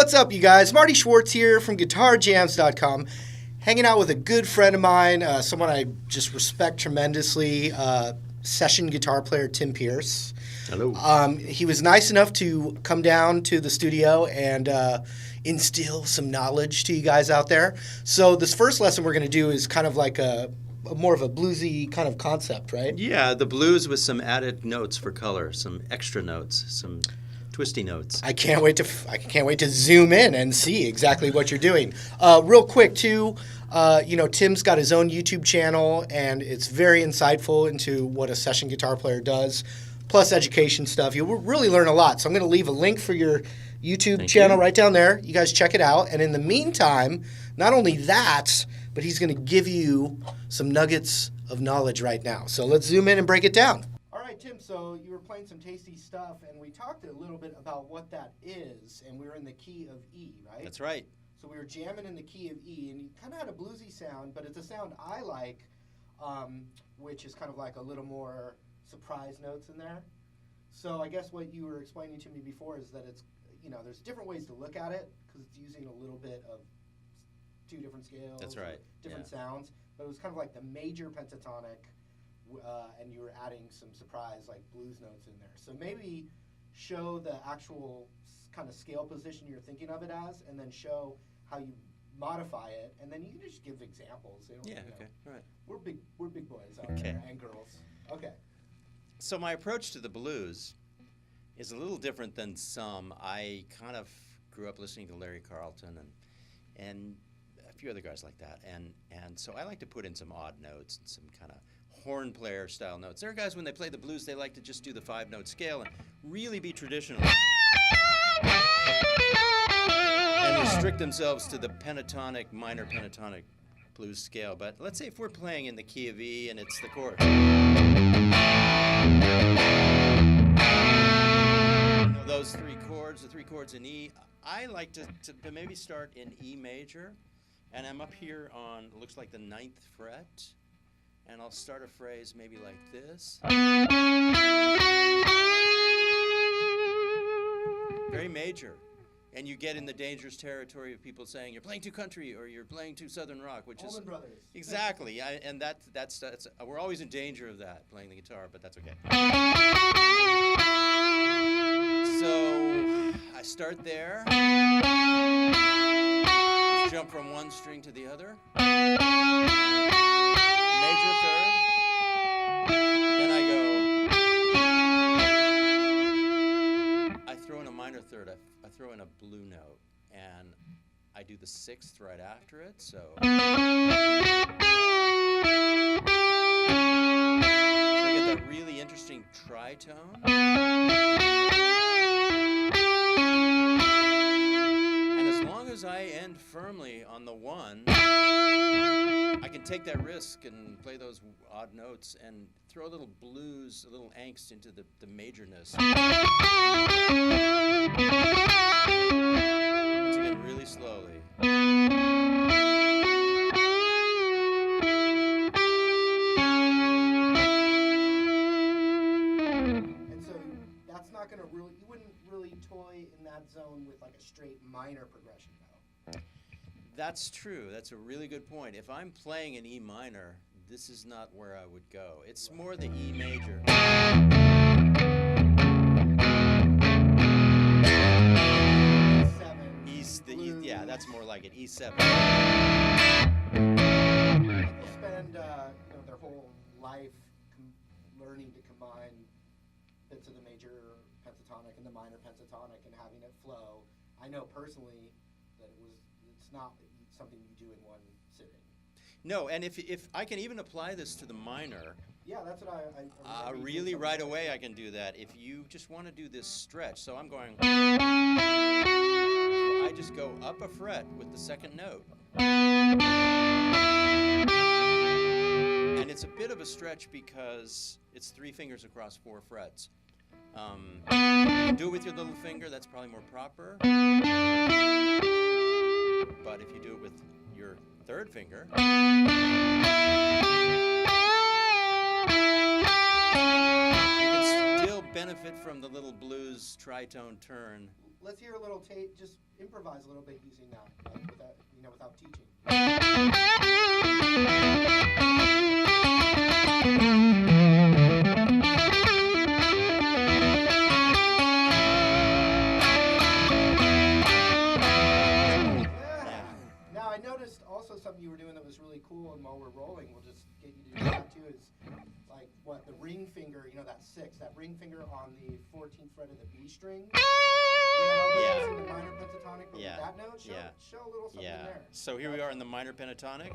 What's up, you guys? Marty Schwartz here from GuitarJams.com, hanging out with a good friend of mine, someone I just respect tremendously, session guitar player Tim Pierce. Hello. He was nice enough to come down to the studio and instill some knowledge to you guys out there. So this first lesson we're going to do is kind of like a more of a bluesy kind of concept, right? Yeah, the blues with some added notes for color, some extra notes, some twisty notes. I can't wait to zoom in and see exactly what you're doing. Real quick too, Tim's got his own YouTube channel, and it's very insightful into what a session guitar player does, plus education stuff. You'll really learn a lot. So I'm going to leave a link for your YouTube channel right down there. You guys check it out. And in the meantime, not only that, but he's going to give you some nuggets of knowledge right now. So let's zoom in and break it down. All right, Tim, so you were playing some tasty stuff, and we talked a little bit about what that is, and we were in the key of E, right? That's right. So we were jamming in the key of E, and you kind of had a bluesy sound, but it's a sound I like, which is kind of like a little more surprise notes in there. So I guess what you were explaining to me before is that it's, there's different ways to look at it, because it's using a little bit of two different scales. That's right. Different sounds, but it was kind of like the major pentatonic, and you were adding some surprise like blues notes in there. So maybe show the actual kind of scale position you're thinking of it as, and then show how you modify it, and then you can just give examples. Okay, all right. We're big boys out there, and girls. Okay. So my approach to the blues is a little different than some. I kind of grew up listening to Larry Carlton and a few other guys like that, and so I like to put in some odd notes and some kind of horn player style notes. There are guys, when they play the blues, they like to just do the 5-note scale and really be traditional and restrict themselves to the pentatonic, minor pentatonic blues scale. But let's say if we're playing in the key of E and it's the chord, those three chords, the three chords in E, I like to maybe start in E major, and I'm up here on, it looks like the 9th fret, and I'll start a phrase maybe like this. Very major. And you get in the dangerous territory of people saying you're playing too country or you're playing too southern rock, which Allman is Brothers. Exactly. And that's we're always in danger of that, playing the guitar, but that's okay. So I start there. Just jump from one string to the other. Major third. Then I throw in a minor third. I throw in a blue note, and I do the 6th right after it. So I get that really interesting tritone. And as long as I end firmly on the 1, I can take that risk and play those odd notes and throw a little blues, a little angst into the majorness. Once again, really slowly. And so that's not going to really, you wouldn't really toy in that zone with like a straight minor progression, though. That's true. That's a really good point. If I'm playing an E minor, this is not where I would go. It's more the E major. Yeah, that's more like it. E7. People spend their whole life learning to combine bits of the major pentatonic and the minor pentatonic and having it flow. I know personally that it's not something you do in one sitting. No, and if I can even apply this to the minor. Yeah, that's what I really right away I can do that. If you just want to do this stretch, so I'm going. I just go up a fret with the 2nd note. And it's a bit of a stretch because it's 3 fingers across 4 frets. You can do it with your little finger, that's probably more proper. But if you do it with your 3rd finger, you can still benefit from the little blues tritone turn let's hear a little just improvise a little bit using that, like without teaching. Now, I noticed also something you were doing that was really cool, and while we're rolling, we'll just get you to do that too, is like the ring finger, that 6, that ring finger on the 14th fret of the B string. Using the minor pentatonic, but with that note, show a little something there. So here we are in the minor pentatonic.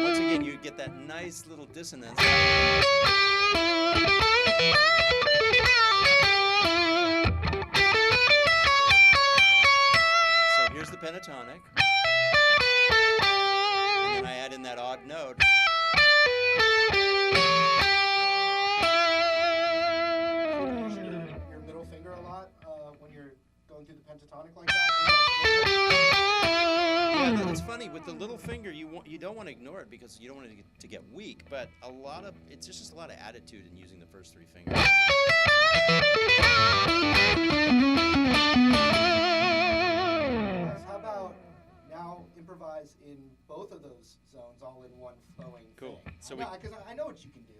Once again, you get that nice little dissonance. So here's the pentatonic. And then I add in that odd note. Your middle finger a lot when you're going through the pentatonic like that. Yeah, it's funny with the little finger. You don't want to ignore it because you don't want it to get weak. But it's just a lot of attitude in using the first 3 fingers. How about now improvise in both of those zones all in one flowing Cool. thing? So because I know what you can do.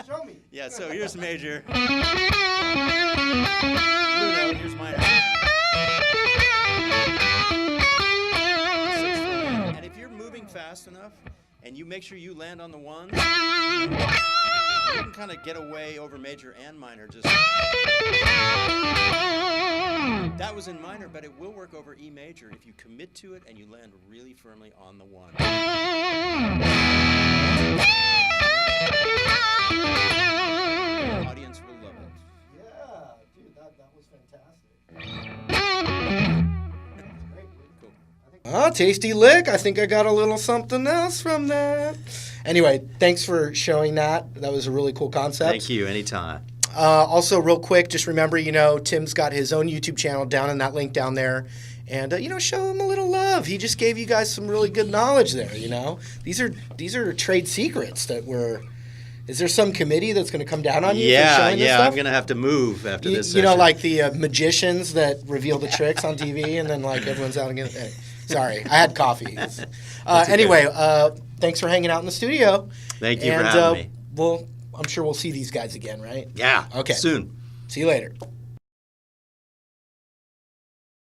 Show me. Yeah, so here's major. Blue note, here's minor. And if you're moving fast enough and you make sure you land on the ones, you can kind of get away over major and minor. That was in minor, but it will work over E major if you commit to it and you land really firmly on the one. The audience will love it. Yeah, dude, that was fantastic. Great, Cool. Oh, tasty lick. I think I got a little something else from that. Anyway, thanks for showing that. That was a really cool concept. Thank you. Anytime. Also, real quick, just remember, Tim's got his own YouTube channel down in that link down there. And, show him a little love. He just gave you guys some really good knowledge there, These are trade secrets that we're... Is there some committee that's going to come down on you for showing this stuff? I'm going to have to move after this session. Like the magicians that reveal the tricks on TV and then, everyone's out again. Sorry, I had coffee. Anyway, thanks for hanging out in the studio. Thank you for having me. Well, I'm sure we'll see these guys again, right? Yeah, okay. soon. See you later.